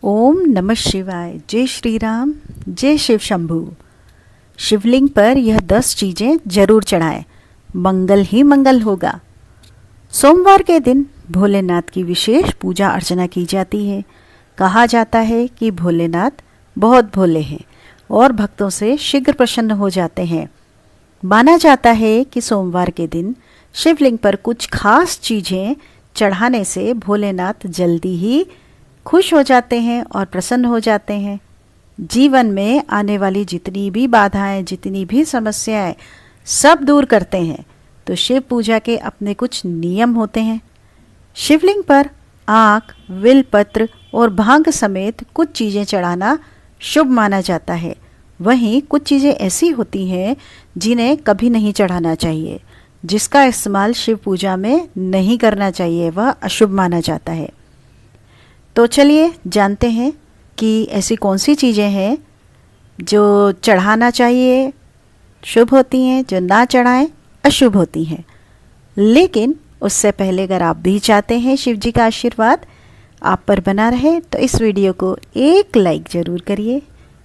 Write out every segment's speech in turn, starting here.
ओम नमः शिवाय। जय श्री राम, जय शिव शंभू। शिवलिंग पर यह 10 चीज़ें जरूर चढ़ाएं, मंगल ही मंगल होगा। सोमवार के दिन भोलेनाथ की विशेष पूजा अर्चना की जाती है। कहा जाता है कि भोलेनाथ बहुत भोले हैं और भक्तों से शीघ्र प्रसन्न हो जाते हैं। माना जाता है कि सोमवार के दिन शिवलिंग पर कुछ खास चीज़ें चढ़ाने से भोलेनाथ जल्दी ही खुश हो जाते हैं और प्रसन्न हो जाते हैं। जीवन में आने वाली जितनी भी बाधाएं, जितनी भी समस्याएं सब दूर करते हैं। तो शिव पूजा के अपने कुछ नियम होते हैं। शिवलिंग पर आक, विलपत्र और भांग समेत कुछ चीज़ें चढ़ाना शुभ माना जाता है। वहीं कुछ चीज़ें ऐसी होती हैं जिन्हें कभी नहीं चढ़ाना चाहिए, जिसका इस्तेमाल शिव पूजा में नहीं करना चाहिए, वह अशुभ माना जाता है। तो चलिए जानते हैं कि ऐसी कौन सी चीज़ें हैं जो चढ़ाना चाहिए शुभ होती हैं, जो ना चढ़ाएं अशुभ होती हैं। लेकिन उससे पहले अगर आप भी चाहते हैं शिव जी का आशीर्वाद आप पर बना रहे तो इस वीडियो को एक लाइक ज़रूर करिए,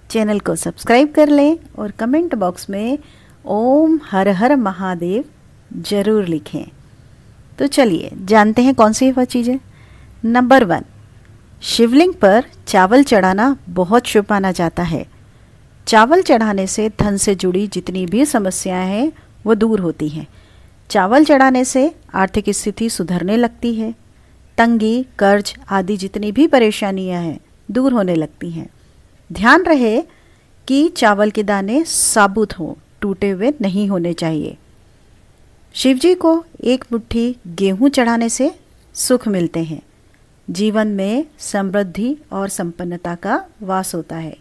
चैनल को सब्सक्राइब कर लें और कमेंट बॉक्स में ओम हर हर महादेव ज़रूर लिखें। तो चलिए जानते हैं कौन सी वह चीज़ें। नंबर 1, शिवलिंग पर चावल चढ़ाना बहुत शुभ माना जाता है। चावल चढ़ाने से धन से जुड़ी जितनी भी समस्याएं हैं वो दूर होती हैं। चावल चढ़ाने से आर्थिक स्थिति सुधरने लगती है। तंगी, कर्ज आदि जितनी भी परेशानियां हैं दूर होने लगती हैं। ध्यान रहे कि चावल के दाने साबुत हों, टूटे हुए नहीं होने चाहिए। शिवजी को एक मुट्ठी गेहूं चढ़ाने से सुख मिलते हैं। जीवन में समृद्धि और संपन्नता का वास होता है।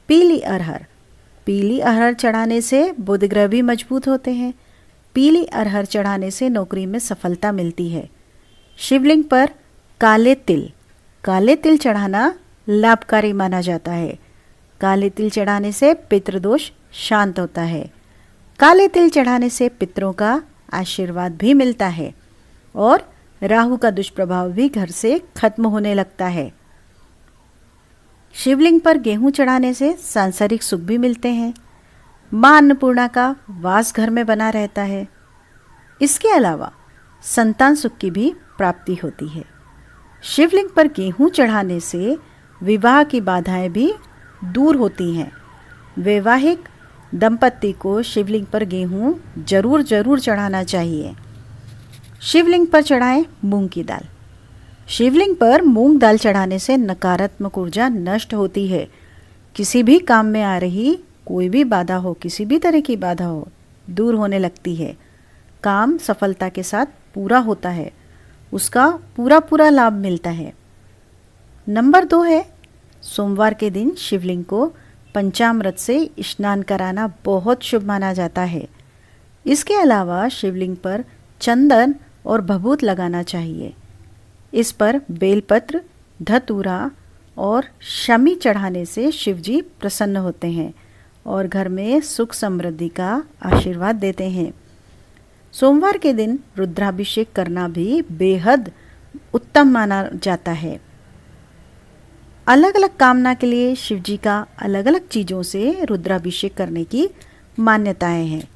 पीली अरहर चढ़ाने से बुध ग्रह भी मजबूत होते हैं। पीली अरहर चढ़ाने से नौकरी में सफलता मिलती है। शिवलिंग पर काले तिल चढ़ाना लाभकारी माना जाता है। काले तिल चढ़ाने से पितृदोष शांत होता है। काले तिल चढ़ाने से पितरों का आशीर्वाद भी मिलता है और राहु का दुष्प्रभाव भी घर से खत्म होने लगता है। शिवलिंग पर गेहूं चढ़ाने से सांसारिक सुख भी मिलते हैं। मां अन्नपूर्णा का वास घर में बना रहता है। इसके अलावा संतान सुख की भी प्राप्ति होती है। शिवलिंग पर गेहूं चढ़ाने से विवाह की बाधाएं भी दूर होती हैं। वैवाहिक दंपति को शिवलिंग पर गेहूं जरूर चढ़ाना चाहिए। शिवलिंग पर चढ़ाएं मूंग की दाल। शिवलिंग पर मूंग दाल चढ़ाने से नकारात्मक ऊर्जा नष्ट होती है। किसी भी काम में आ रही कोई भी बाधा हो, किसी भी तरह की बाधा हो, दूर होने लगती है। काम सफलता के साथ पूरा होता है, उसका पूरा लाभ मिलता है। नंबर 2 है, सोमवार के दिन शिवलिंग को पंचामृत से स्नान कराना बहुत शुभ माना जाता है। इसके अलावा शिवलिंग पर चंदन और भभूत लगाना चाहिए। इस पर बेलपत्र, धतूरा और शमी चढ़ाने से शिवजी प्रसन्न होते हैं और घर में सुख समृद्धि का आशीर्वाद देते हैं। सोमवार के दिन रुद्राभिषेक करना भी बेहद उत्तम माना जाता है। अलग अलग कामना के लिए शिवजी का अलग अलग चीज़ों से रुद्राभिषेक करने की मान्यताएं हैं।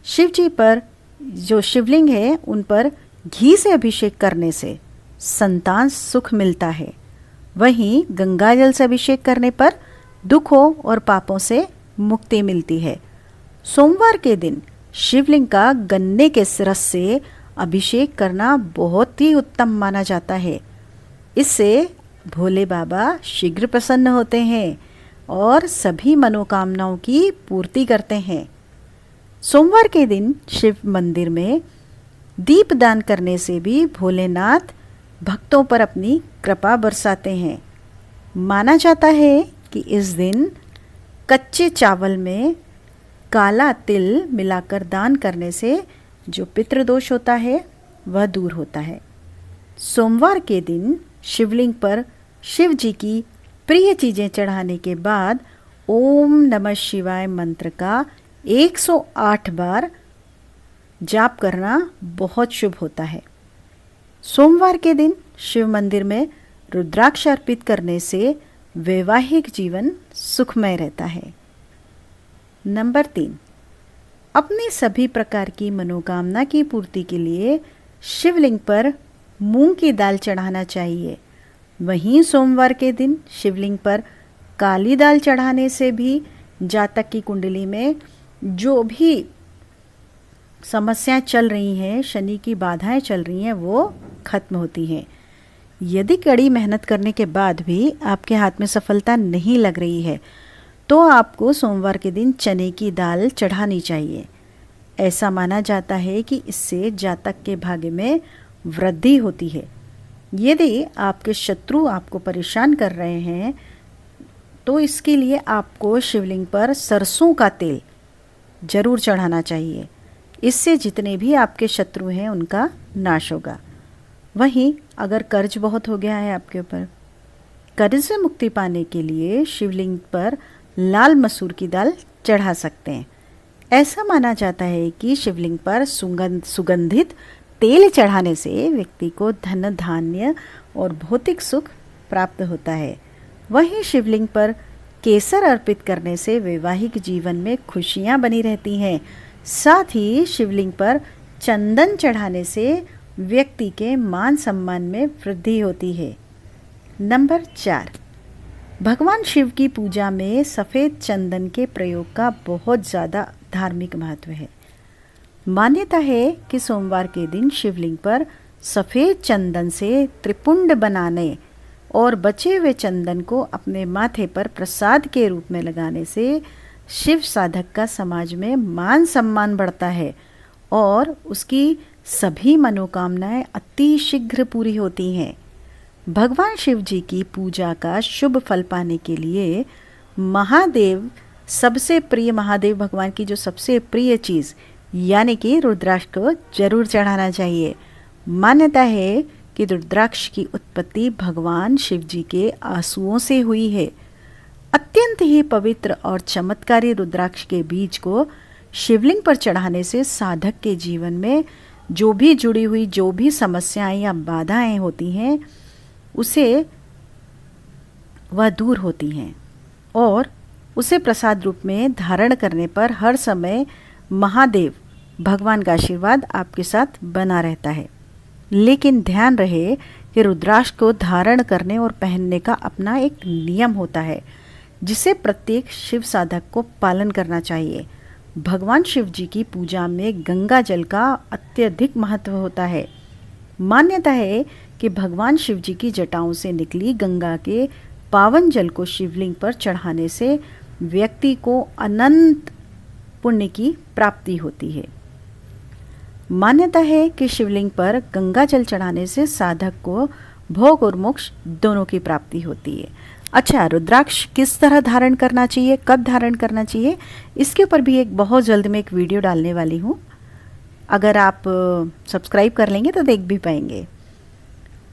शिवजी पर जो शिवलिंग है उन पर घी से अभिषेक करने से संतान सुख मिलता है। वहीं गंगा जल से अभिषेक करने पर दुखों और पापों से मुक्ति मिलती है। सोमवार के दिन शिवलिंग का गन्ने के रस से अभिषेक करना बहुत ही उत्तम माना जाता है। इससे भोले बाबा शीघ्र प्रसन्न होते हैं और सभी मनोकामनाओं की पूर्ति करते हैं। सोमवार के दिन शिव मंदिर में दीपदान करने से भी भोलेनाथ भक्तों पर अपनी कृपा बरसाते हैं। माना जाता है कि इस दिन कच्चे चावल में काला तिल मिलाकर दान करने से जो पितृदोष होता है वह दूर होता है। सोमवार के दिन शिवलिंग पर शिव जी की प्रिय चीज़ें चढ़ाने के बाद ओम नमः शिवाय मंत्र का 108 बार जाप करना बहुत शुभ होता है। सोमवार के दिन शिव मंदिर में रुद्राक्ष अर्पित करने से वैवाहिक जीवन सुखमय रहता है। नंबर 3, अपनी सभी प्रकार की मनोकामना की पूर्ति के लिए शिवलिंग पर मूंग की दाल चढ़ाना चाहिए। वहीं सोमवार के दिन शिवलिंग पर काली दाल चढ़ाने से भी जातक की कुंडली में जो भी समस्याएं चल रही हैं, शनि की बाधाएं चल रही हैं, वो खत्म होती हैं। यदि कड़ी मेहनत करने के बाद भी आपके हाथ में सफलता नहीं लग रही है तो आपको सोमवार के दिन चने की दाल चढ़ानी चाहिए। ऐसा माना जाता है कि इससे जातक के भाग्य में वृद्धि होती है। यदि आपके शत्रु आपको परेशान कर रहे हैं तो इसके लिए आपको शिवलिंग पर सरसों का तेल जरूर चढ़ाना चाहिए। इससे जितने भी आपके शत्रु हैं उनका नाश होगा। वहीं अगर कर्ज बहुत हो गया है आपके ऊपर, कर्ज से मुक्ति पाने के लिए शिवलिंग पर लाल मसूर की दाल चढ़ा सकते हैं। ऐसा माना जाता है कि शिवलिंग पर सुगंधित तेल चढ़ाने से व्यक्ति को धन धान्य और भौतिक सुख प्राप्त होता है। वहीं शिवलिंग पर केसर अर्पित करने से वैवाहिक जीवन में खुशियां बनी रहती हैं। साथ ही शिवलिंग पर चंदन चढ़ाने से व्यक्ति के मान सम्मान में वृद्धि होती है। नंबर 4, भगवान शिव की पूजा में सफ़ेद चंदन के प्रयोग का बहुत ज़्यादा धार्मिक महत्व है। मान्यता है कि सोमवार के दिन शिवलिंग पर सफ़ेद चंदन से त्रिपुंड बनाने और बचे हुए चंदन को अपने माथे पर प्रसाद के रूप में लगाने से शिव साधक का समाज में मान सम्मान बढ़ता है और उसकी सभी मनोकामनाएं अति शीघ्र पूरी होती हैं। भगवान शिव जी की पूजा का शुभ फल पाने के लिए महादेव भगवान की जो सबसे प्रिय चीज़ यानी कि रुद्राक्ष को जरूर चढ़ाना चाहिए। मान्यता है कि रुद्राक्ष की उत्पत्ति भगवान शिव जी के आंसुओं से हुई है। अत्यंत ही पवित्र और चमत्कारी रुद्राक्ष के बीज को शिवलिंग पर चढ़ाने से साधक के जीवन में जो भी जुड़ी हुई जो भी समस्याएं या बाधाएं होती हैं उसे वह दूर होती हैं और उसे प्रसाद रूप में धारण करने पर हर समय महादेव भगवान का आशीर्वाद आपके साथ बना रहता है। लेकिन ध्यान रहे कि रुद्राक्ष को धारण करने और पहनने का अपना एक नियम होता है जिसे प्रत्येक शिव साधक को पालन करना चाहिए। भगवान शिव जी की पूजा में गंगा जल का अत्यधिक महत्व होता है। मान्यता है कि भगवान शिव जी की जटाओं से निकली गंगा के पावन जल को शिवलिंग पर चढ़ाने से व्यक्ति को अनंत पुण्य की प्राप्ति होती है। मान्यता है कि शिवलिंग पर गंगा जल चढ़ाने से साधक को भोग और मोक्ष दोनों की प्राप्ति होती है। अच्छा, रुद्राक्ष किस तरह धारण करना चाहिए, कब धारण करना चाहिए, इसके ऊपर भी एक बहुत जल्द में एक वीडियो डालने वाली हूँ। अगर आप सब्सक्राइब कर लेंगे तो देख भी पाएंगे।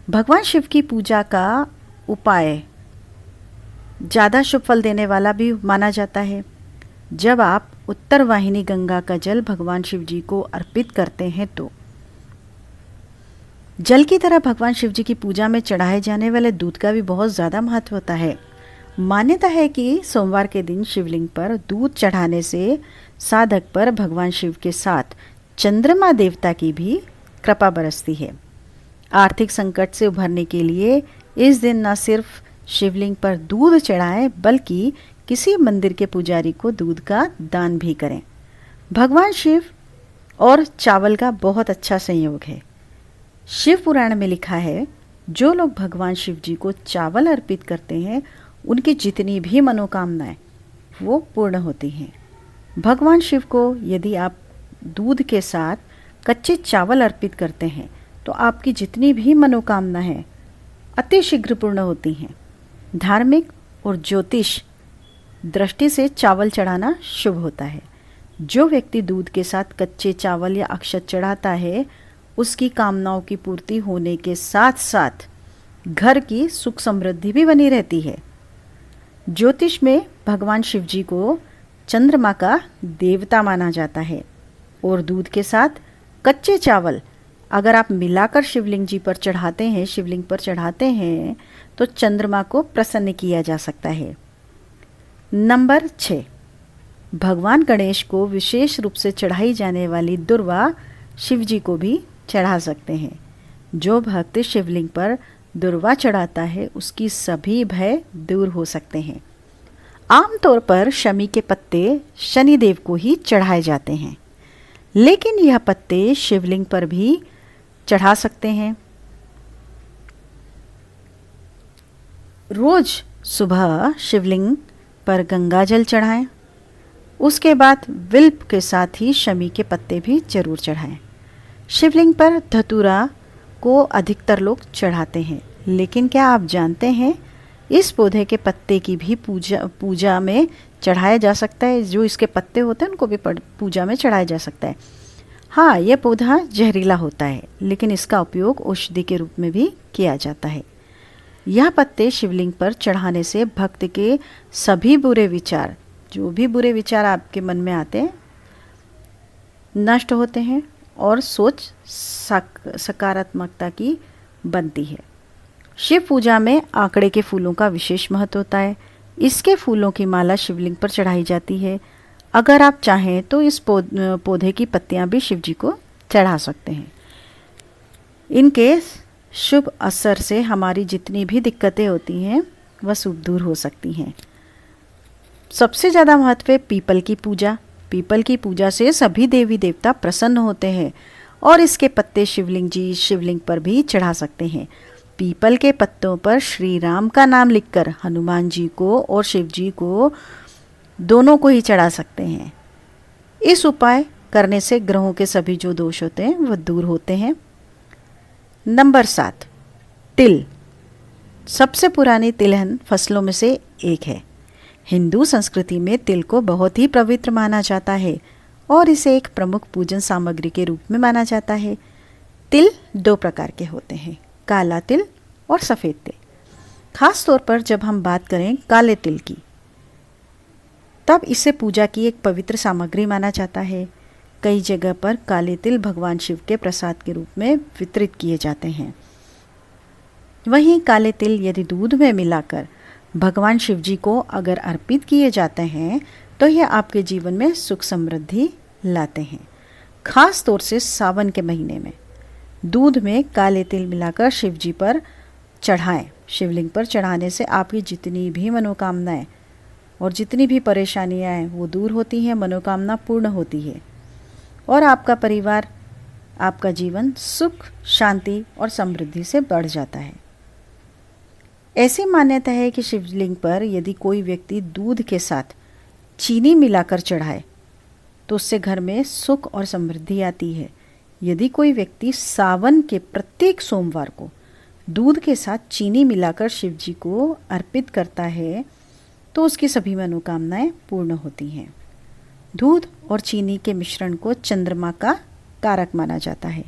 भगवान शिव की पूजा का उपाय ज़्यादा शुभ फल देने वाला भी माना जाता है। जब आप उत्तर वाहिनी गंगा का जल भगवान शिव जी को अर्पित करते हैं तो जल की तरह भगवान शिव जी की पूजा में चढ़ाए जाने वाले दूध का भी बहुत ज़्यादा महत्व होता है। मान्यता है कि सोमवार के दिन शिवलिंग पर दूध चढ़ाने से साधक पर भगवान शिव के साथ चंद्रमा देवता की भी कृपा बरसती है। आर्थिक संकट से उभरने के लिए इस दिन न सिर्फ शिवलिंग पर दूध चढ़ाएं बल्कि किसी मंदिर के पुजारी को दूध का दान भी करें। भगवान शिव और चावल का बहुत अच्छा संयोग है। शिव पुराण में लिखा है, जो लोग भगवान शिव जी को चावल अर्पित करते हैं उनकी जितनी भी मनोकामनाएं वो पूर्ण होती हैं। भगवान शिव को यदि आप दूध के साथ कच्चे चावल अर्पित करते हैं तो आपकी जितनी भी मनोकामना है अति शीघ्र पूर्ण होती हैं। धार्मिक और ज्योतिष दृष्टि से चावल चढ़ाना शुभ होता है। जो व्यक्ति दूध के साथ कच्चे चावल या अक्षत चढ़ाता है उसकी कामनाओं की पूर्ति होने के साथ साथ घर की सुख समृद्धि भी बनी रहती है। ज्योतिष में भगवान शिव जी को चंद्रमा का देवता माना जाता है और दूध के साथ कच्चे चावल अगर आप मिलाकर शिवलिंग पर चढ़ाते हैं तो चंद्रमा को प्रसन्न किया जा सकता है। नंबर 6, भगवान गणेश को विशेष रूप से चढ़ाई जाने वाली दुर्वा शिव जी को भी चढ़ा सकते हैं। जो भक्त शिवलिंग पर दुर्वा चढ़ाता है उसकी सभी भय दूर हो सकते हैं। आमतौर पर शमी के पत्ते शनिदेव को ही चढ़ाए जाते हैं, लेकिन यह पत्ते शिवलिंग पर भी चढ़ा सकते हैं। रोज सुबह शिवलिंग पर गंगा जल चढ़ाएं। उसके बाद विल्प के साथ ही शमी के पत्ते भी जरूर चढ़ाएं। शिवलिंग पर धतूरा को अधिकतर लोग चढ़ाते हैं, लेकिन क्या आप जानते हैं इस पौधे के पत्ते की भी पूजा में चढ़ाया जा सकता है। जो इसके पत्ते होते हैं उनको भी पूजा में चढ़ाया जा सकता है। हाँ, यह पौधा जहरीला होता है, लेकिन इसका उपयोग औषधि के रूप में भी किया जाता है। यह पत्ते शिवलिंग पर चढ़ाने से भक्त के सभी बुरे विचार, जो भी बुरे विचार आपके मन में आते हैं, नष्ट होते हैं और सोच सकारात्मकता की बनती है। शिव पूजा में आंकड़े के फूलों का विशेष महत्व होता है। इसके फूलों की माला शिवलिंग पर चढ़ाई जाती है। अगर आप चाहें तो इस पौधे की पत्तियां भी शिव जी को चढ़ा सकते हैं। इनके शुभ असर से हमारी जितनी भी दिक्कतें होती हैं वह शुभ दूर हो सकती हैं। सबसे ज़्यादा महत्व है पीपल की पूजा। पीपल की पूजा से सभी देवी देवता प्रसन्न होते हैं और इसके पत्ते शिवलिंग पर भी चढ़ा सकते हैं। पीपल के पत्तों पर श्री राम का नाम लिखकर हनुमान जी को और शिव जी को दोनों को ही चढ़ा सकते हैं। इस उपाय करने से ग्रहों के सभी जो दोष होते हैं वह दूर होते हैं। नंबर 7, तिल। सबसे पुरानी तिलहन फसलों में से एक है। हिंदू संस्कृति में तिल को बहुत ही पवित्र माना जाता है और इसे एक प्रमुख पूजन सामग्री के रूप में माना जाता है। तिल 2 प्रकार के होते हैं, काला तिल और सफ़ेद तिल। खास तौर पर जब हम बात करें काले तिल की, तब इसे पूजा की एक पवित्र सामग्री माना जाता है। कई जगह पर काले तिल भगवान शिव के प्रसाद के रूप में वितरित किए जाते हैं। वहीं काले तिल यदि दूध में मिलाकर भगवान शिव जी को अगर अर्पित किए जाते हैं तो यह आपके जीवन में सुख समृद्धि लाते हैं। खास तौर से सावन के महीने में दूध में काले तिल मिलाकर शिव जी पर चढ़ाएं। शिवलिंग पर चढ़ाने से आपकी जितनी भी मनोकामनाएं और जितनी भी परेशानियां हैं वो दूर होती हैं, मनोकामना पूर्ण होती है और आपका परिवार, आपका जीवन सुख, शांति और समृद्धि से बढ़ जाता है। ऐसी मान्यता है कि शिवलिंग पर यदि कोई व्यक्ति दूध के साथ चीनी मिलाकर चढ़ाए तो उससे घर में सुख और समृद्धि आती है। यदि कोई व्यक्ति सावन के प्रत्येक सोमवार को दूध के साथ चीनी मिलाकर शिव जी को अर्पित करता है तो उसकी सभी मनोकामनाएं पूर्ण होती हैं। दूध और चीनी के मिश्रण को चंद्रमा का कारक माना जाता है,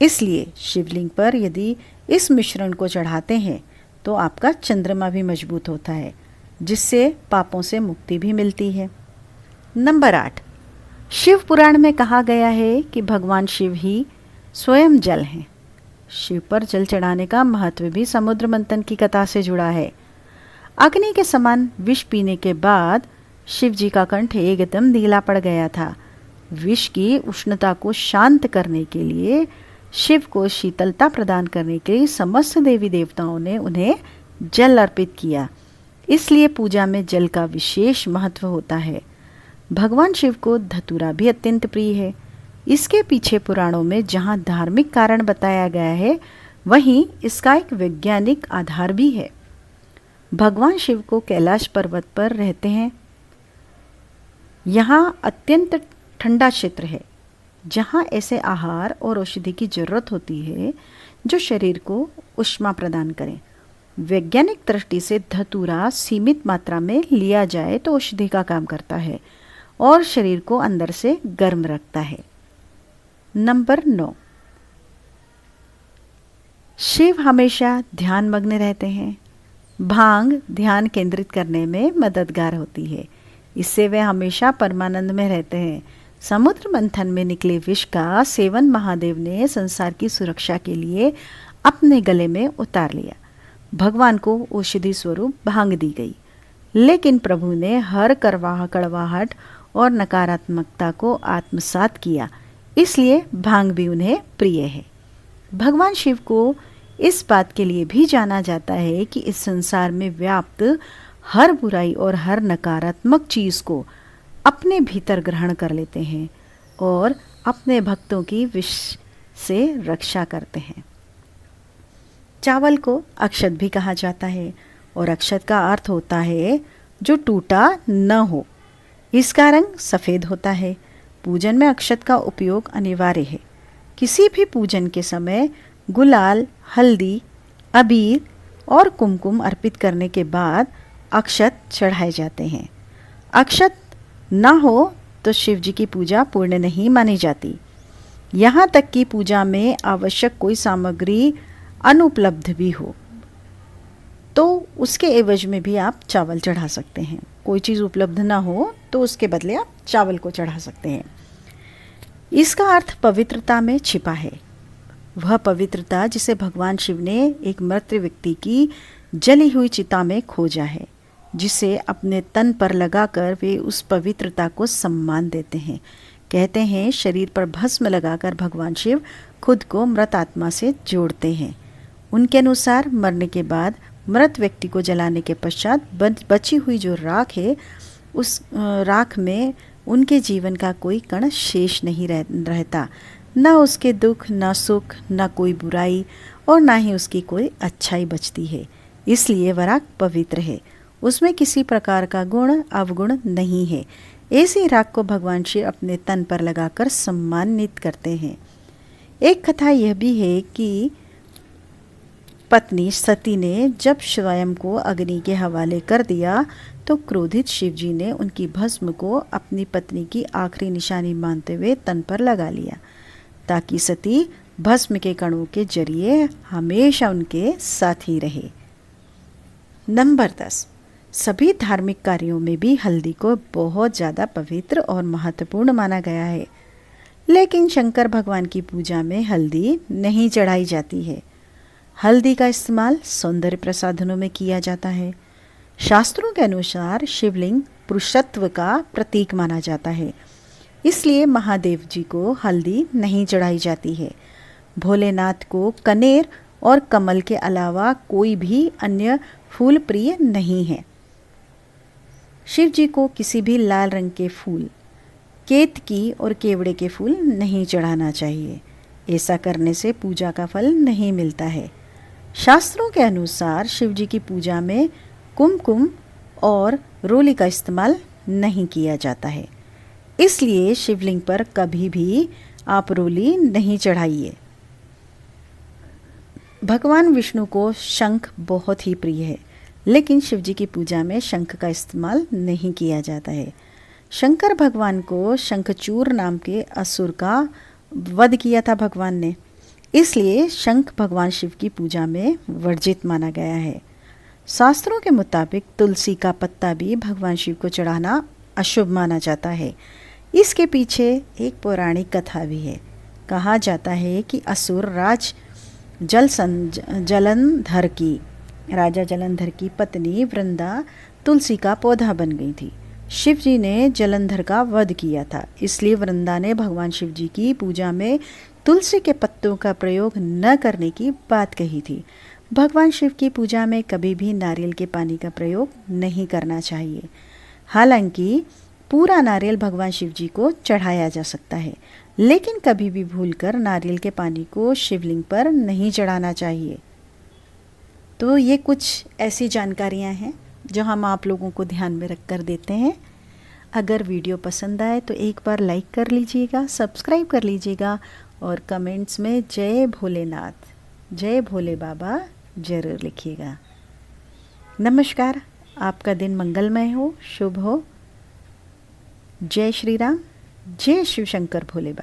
इसलिए शिवलिंग पर यदि इस मिश्रण को चढ़ाते हैं तो आपका चंद्रमा भी मजबूत होता है, जिससे पापों से मुक्ति भी मिलती है। नंबर 8, शिव पुराण में कहा गया है कि भगवान शिव ही स्वयं जल हैं। शिव पर जल चढ़ाने का महत्व भी समुद्र मंथन की कथा से जुड़ा है। अग्नि के समान विष पीने के बाद शिव जी का कंठ एकदम नीला पड़ गया था। विष की उष्णता को शांत करने के लिए, शिव को शीतलता प्रदान करने के लिए समस्त देवी देवताओं ने उन्हें जल अर्पित किया। इसलिए पूजा में जल का विशेष महत्व होता है। भगवान शिव को धतूरा भी अत्यंत प्रिय है। इसके पीछे पुराणों में जहाँ धार्मिक कारण बताया गया है, वहीं इसका एक वैज्ञानिक आधार भी है। भगवान शिव को कैलाश पर्वत पर रहते हैं। यहाँ अत्यंत ठंडा क्षेत्र है, जहाँ ऐसे आहार और औषधि की जरूरत होती है जो शरीर को ऊष्मा प्रदान करें। वैज्ञानिक दृष्टि से धतूरा सीमित मात्रा में लिया जाए तो औषधि का काम करता है और शरीर को अंदर से गर्म रखता है। नंबर 9, शिव हमेशा ध्यान मग्न रहते हैं। भांग ध्यान केंद्रित करने में मददगार होती है, इससे वे हमेशा परमानंद में रहते हैं। समुद्र मंथन में निकले विष का सेवन महादेव ने संसार की सुरक्षा के लिए अपने गले में उतार लिया। भगवान को औषधि स्वरूप भांग दी गई, लेकिन प्रभु ने हर कड़वाहट और नकारात्मकता को आत्मसात किया, इसलिए भांग भी उन्हें प्रिय है। भगवान शिव को इस बात के लिए भी जाना जाता है कि इस संसार में व्याप्त हर बुराई और हर नकारात्मक चीज को अपने भीतर ग्रहण कर लेते हैं और अपने भक्तों की विष से रक्षा करते हैं। चावल को अक्षत भी कहा जाता है और अक्षत का अर्थ होता है जो टूटा न हो। इसका रंग सफ़ेद होता है। पूजन में अक्षत का उपयोग अनिवार्य है। किसी भी पूजन के समय गुलाल, हल्दी, अबीर और कुमकुम अर्पित करने के बाद अक्षत चढ़ाए जाते हैं। अक्षत न हो तो शिव जी की पूजा पूर्ण नहीं मानी जाती। यहाँ तक कि पूजा में आवश्यक कोई सामग्री अनुपलब्ध भी हो तो उसके एवज में भी आप चावल चढ़ा सकते हैं। कोई चीज़ उपलब्ध ना हो तो उसके बदले आप चावल को चढ़ा सकते हैं। इसका अर्थ पवित्रता में छिपा है। वह पवित्रता जिसे भगवान शिव ने एक मृत व्यक्ति की जली हुई चिता में खोजा है, जिसे अपने तन पर लगाकर वे उस पवित्रता को सम्मान देते हैं। कहते हैं शरीर पर भस्म लगाकर भगवान शिव खुद को मृत आत्मा से जोड़ते हैं। उनके अनुसार मरने के बाद मृत व्यक्ति को जलाने के पश्चात बची हुई जो राख है, उस राख में उनके जीवन का कोई कण शेष नहीं रहता। न उसके दुख, न सुख, न कोई बुराई और न ही उसकी कोई अच्छाई बचती है। इसलिए वह राख पवित्र है। उसमें किसी प्रकार का गुण अवगुण नहीं है। ऐसी राख को भगवान शिव अपने तन पर लगाकर सम्मानित करते हैं। एक कथा यह भी है कि पत्नी सती ने जब स्वयं को अग्नि के हवाले कर दिया तो क्रोधित शिव जी ने उनकी भस्म को अपनी पत्नी की आखिरी निशानी मानते हुए तन पर लगा लिया, ताकि सती भस्म के कणों के जरिए हमेशा उनके साथ ही रहे। नंबर 10, सभी धार्मिक कार्यों में भी हल्दी को बहुत ज़्यादा पवित्र और महत्वपूर्ण माना गया है, लेकिन शंकर भगवान की पूजा में हल्दी नहीं चढ़ाई जाती है। हल्दी का इस्तेमाल सौंदर्य प्रसाधनों में किया जाता है। शास्त्रों के अनुसार शिवलिंग पुरुषत्व का प्रतीक माना जाता है, इसलिए महादेव जी को हल्दी नहीं चढ़ाई जाती है। भोलेनाथ को कनेर और कमल के अलावा कोई भी अन्य फूल प्रिय नहीं है। शिव जी को किसी भी लाल रंग के फूल, केतकी और केवड़े के फूल नहीं चढ़ाना चाहिए। ऐसा करने से पूजा का फल नहीं मिलता है। शास्त्रों के अनुसार शिव जी की पूजा में कुमकुम और रोली का इस्तेमाल नहीं किया जाता है, इसलिए शिवलिंग पर कभी भी आप रोली नहीं चढ़ाइए। भगवान विष्णु को शंख बहुत ही प्रिय है, लेकिन शिव जी की पूजा में शंख का इस्तेमाल नहीं किया जाता है। शंकर भगवान को शंखचूर नाम के असुर का वध किया था भगवान ने, इसलिए शंख भगवान शिव की पूजा में वर्जित माना गया है। शास्त्रों के मुताबिक तुलसी का पत्ता भी भगवान शिव को चढ़ाना अशुभ माना जाता है। इसके पीछे एक पौराणिक कथा भी है। कहा जाता है कि असुर राजा जलंधर की पत्नी वृंदा तुलसी का पौधा बन गई थी। शिव जी ने जलंधर का वध किया था, इसलिए वृंदा ने भगवान शिव जी की पूजा में तुलसी के पत्तों का प्रयोग न करने की बात कही थी। भगवान शिव की पूजा में कभी भी नारियल के पानी का प्रयोग नहीं करना चाहिए। हालांकि पूरा नारियल भगवान शिव जी को चढ़ाया जा सकता है, लेकिन कभी भी भूलकर नारियल के पानी को शिवलिंग पर नहीं चढ़ाना चाहिए। तो ये कुछ ऐसी जानकारियाँ हैं जो हम आप लोगों को ध्यान में रख कर देते हैं। अगर वीडियो पसंद आए तो एक बार लाइक कर लीजिएगा, सब्सक्राइब कर लीजिएगा और कमेंट्स में जय भोलेनाथ, जय भोले बाबा जरूर लिखिएगा। नमस्कार, आपका दिन मंगलमय हो, शुभ हो। जय श्री राम, जय शिव शंकर भोले बाबा।